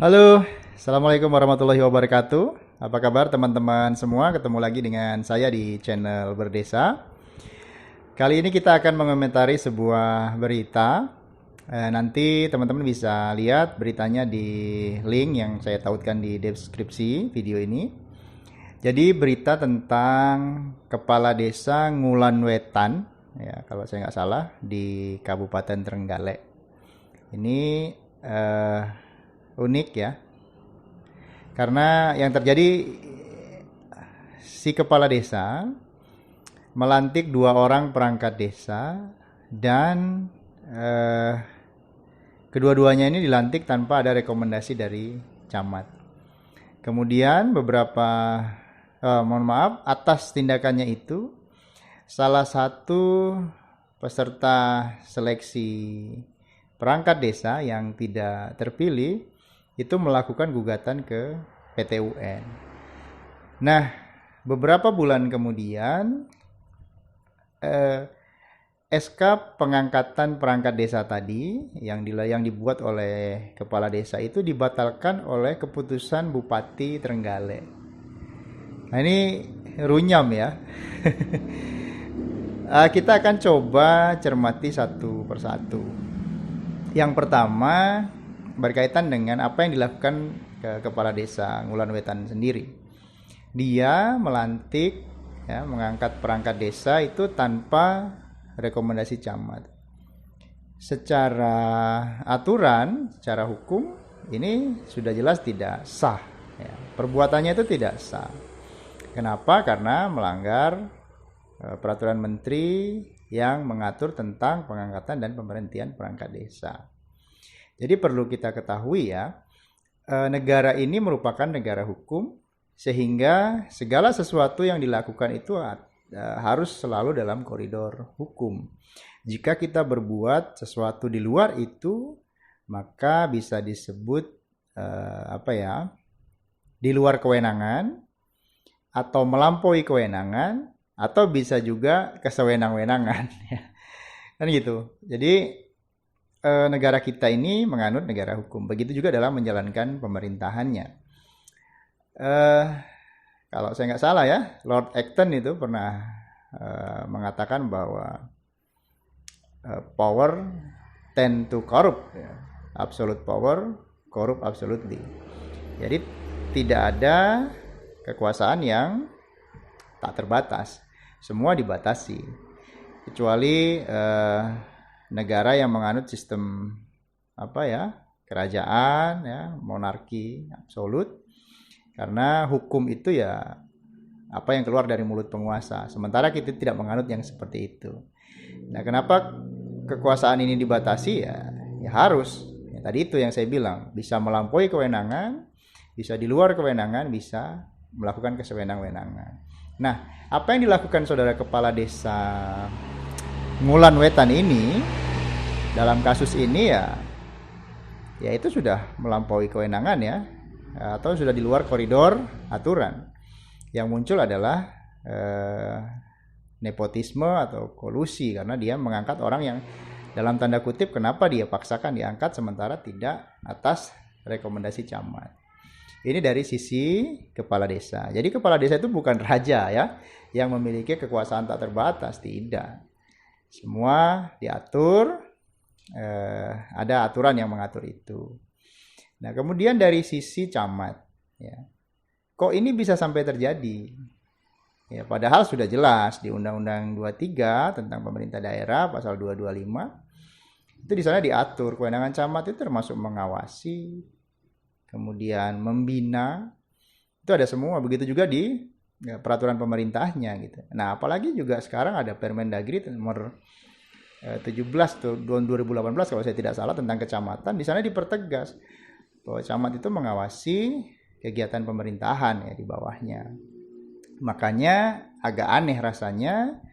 Halo, Assalamualaikum warahmatullahi wabarakatuh. Apa kabar teman-teman semua? Ketemu lagi dengan saya di channel Berdesa. Kali ini kita akan mengomentari sebuah berita. Nanti teman-teman bisa lihat beritanya di link yang saya tautkan di deskripsi video ini. Jadi berita tentang Kepala Desa Ngulan Wetan, ya kalau saya nggak salah, di Kabupaten Trenggalek. Ini unik ya, karena yang terjadi si kepala desa melantik 2 orang perangkat desa dan kedua-duanya ini dilantik tanpa ada rekomendasi dari camat. Kemudian atas tindakannya itu salah satu peserta seleksi perangkat desa yang tidak terpilih itu melakukan gugatan ke PT UN. Nah, beberapa bulan kemudian SK pengangkatan perangkat desa tadi yang dibuat oleh kepala desa itu dibatalkan oleh keputusan Bupati Trenggalek. Nah, ini runyam ya. Kita akan coba cermati satu persatu. Yang pertama berkaitan dengan apa yang dilakukan kepala desa Ngulan Wetan sendiri. Dia melantik, ya, mengangkat perangkat desa itu tanpa rekomendasi camat. Secara aturan, secara hukum ini sudah jelas tidak sah. Ya. Perbuatannya itu tidak sah. Kenapa? Karena melanggar peraturan menteri yang mengatur tentang pengangkatan dan pemberhentian perangkat desa. Jadi perlu kita ketahui ya, negara ini merupakan negara hukum, sehingga segala sesuatu yang dilakukan itu harus selalu dalam koridor hukum. Jika kita berbuat sesuatu di luar itu, maka bisa disebut di luar kewenangan, atau melampaui kewenangan, atau bisa juga kesewenang-wenangan. Kan gitu. Jadi negara kita ini menganut negara hukum. Begitu juga dalam menjalankan pemerintahannya. Kalau saya nggak salah ya, Lord Acton itu pernah mengatakan bahwa power tend to corrupt, ya. Absolute power corrupt absolutely. Jadi tidak ada kekuasaan yang tak terbatas. Semua dibatasi. Kecuali negara yang menganut sistem kerajaan, ya, monarki absolut, karena hukum itu ya apa yang keluar dari mulut penguasa, sementara kita tidak menganut yang seperti itu. Nah, kenapa kekuasaan ini dibatasi? Ya harus ya, tadi itu yang saya bilang, bisa melampaui kewenangan, bisa di luar kewenangan, bisa melakukan kesewenang-wenangan. Nah, apa yang dilakukan saudara kepala desa Ngulan Wetan ini dalam kasus ini ya itu sudah melampaui kewenangan ya, atau sudah di luar koridor aturan. Yang muncul adalah nepotisme atau kolusi, karena dia mengangkat orang yang dalam tanda kutip kenapa dia paksakan diangkat sementara tidak atas rekomendasi camat. Ini dari sisi kepala desa. Jadi kepala desa itu bukan raja ya yang memiliki kekuasaan tak terbatas, tidak. Semua diatur, ada aturan yang mengatur itu. Nah, kemudian dari sisi camat, ya, kok ini bisa sampai terjadi? Ya, padahal sudah jelas di Undang-Undang 23 tentang pemerintah daerah pasal 225 itu di sana diatur kewenangan camat itu termasuk mengawasi, kemudian membina, itu ada semua. Begitu juga di peraturan pemerintahnya gitu. Nah, apalagi juga sekarang ada Permendagri nomor 17 tahun 2018 kalau saya tidak salah tentang kecamatan. Di sana dipertegas bahwa camat itu mengawasi kegiatan pemerintahan ya di bawahnya. Makanya agak aneh rasanya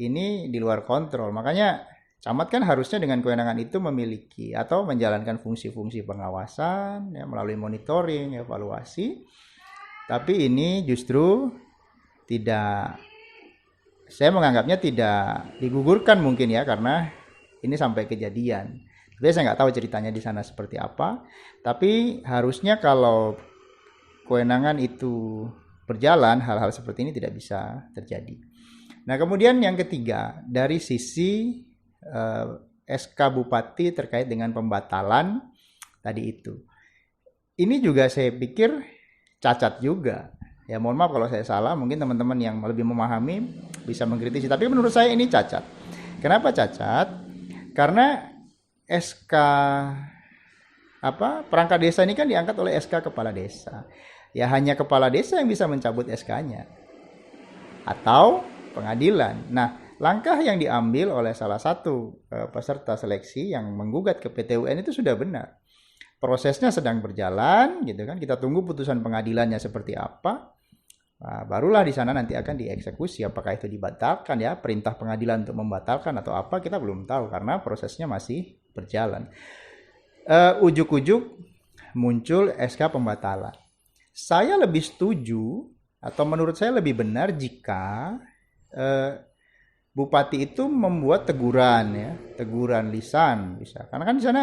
ini di luar kontrol. Makanya camat kan harusnya dengan kewenangan itu memiliki atau menjalankan fungsi-fungsi pengawasan ya, melalui monitoring, evaluasi. Tapi ini justru tidak, saya menganggapnya tidak digugurkan mungkin ya, karena ini sampai kejadian. Tapi saya nggak tahu ceritanya di sana seperti apa. Tapi harusnya kalau kewenangan itu berjalan, hal-hal seperti ini tidak bisa terjadi. Nah, kemudian yang ketiga, dari sisi SK Bupati terkait dengan pembatalan tadi itu. Ini juga saya pikir cacat juga. Ya mohon maaf kalau saya salah, mungkin teman-teman yang lebih memahami bisa mengkritisi. Tapi menurut saya ini cacat. Kenapa cacat? Karena SK perangkat desa ini kan diangkat oleh SK kepala desa. Ya hanya kepala desa yang bisa mencabut SK-nya. Atau pengadilan. Nah, langkah yang diambil oleh salah satu peserta seleksi yang menggugat ke PT UN itu sudah benar. Prosesnya sedang berjalan, gitu kan. Kita tunggu putusan pengadilannya seperti apa. Nah, barulah di sana nanti akan dieksekusi. Apakah itu dibatalkan ya, perintah pengadilan untuk membatalkan atau apa, kita belum tahu karena prosesnya masih berjalan. Ujuk-ujuk muncul SK pembatalan. Saya lebih setuju atau menurut saya lebih benar jika bupati itu membuat teguran ya, teguran lisan bisa. Karena kan di sana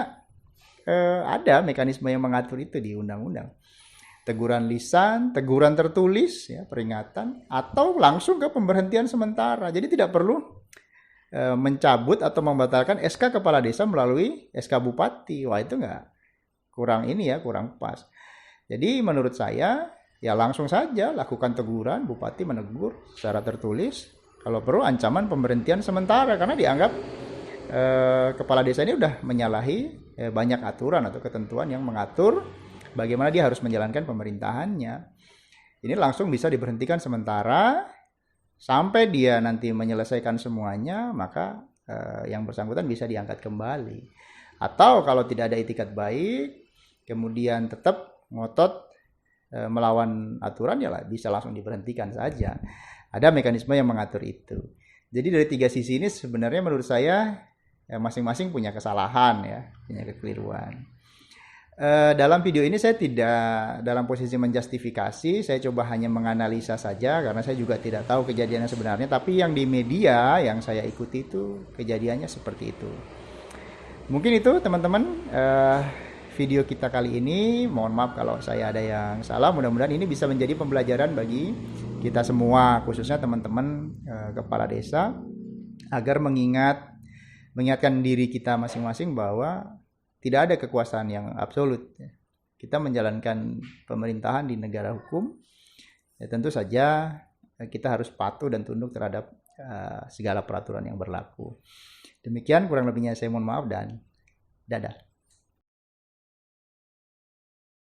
ada mekanisme yang mengatur itu di undang-undang. Teguran lisan, teguran tertulis, ya, peringatan, atau langsung ke pemberhentian sementara. Jadi tidak perlu mencabut atau membatalkan SK kepala desa melalui SK bupati. Wah itu kurang pas. Jadi menurut saya ya langsung saja lakukan teguran, bupati menegur secara tertulis. Kalau perlu ancaman pemberhentian sementara karena dianggap kepala desa ini udah menyalahi banyak aturan atau ketentuan yang mengatur bagaimana dia harus menjalankan pemerintahannya. Ini langsung bisa diberhentikan sementara sampai dia nanti menyelesaikan semuanya, maka yang bersangkutan bisa diangkat kembali. Atau kalau tidak ada itikat baik, kemudian tetap ngotot melawan aturan, ya bisa langsung diberhentikan saja. Ada mekanisme yang mengatur itu. Jadi dari tiga sisi ini sebenarnya menurut saya masing-masing punya kesalahan ya, punya kekeliruan. Dalam video ini saya tidak dalam posisi menjustifikasi, saya coba hanya menganalisa saja karena saya juga tidak tahu kejadiannya sebenarnya, tapi yang di media yang saya ikuti itu kejadiannya seperti itu. Mungkin itu teman-teman video kita kali ini. Mohon maaf kalau saya ada yang salah, mudah-mudahan ini bisa menjadi pembelajaran bagi kita semua, khususnya teman-teman kepala desa, agar mengingatkan diri kita masing-masing bahwa tidak ada kekuasaan yang absolut. Kita menjalankan pemerintahan di negara hukum, ya tentu saja kita harus patuh dan tunduk terhadap segala peraturan yang berlaku. Demikian kurang lebihnya saya mohon maaf dan dadah.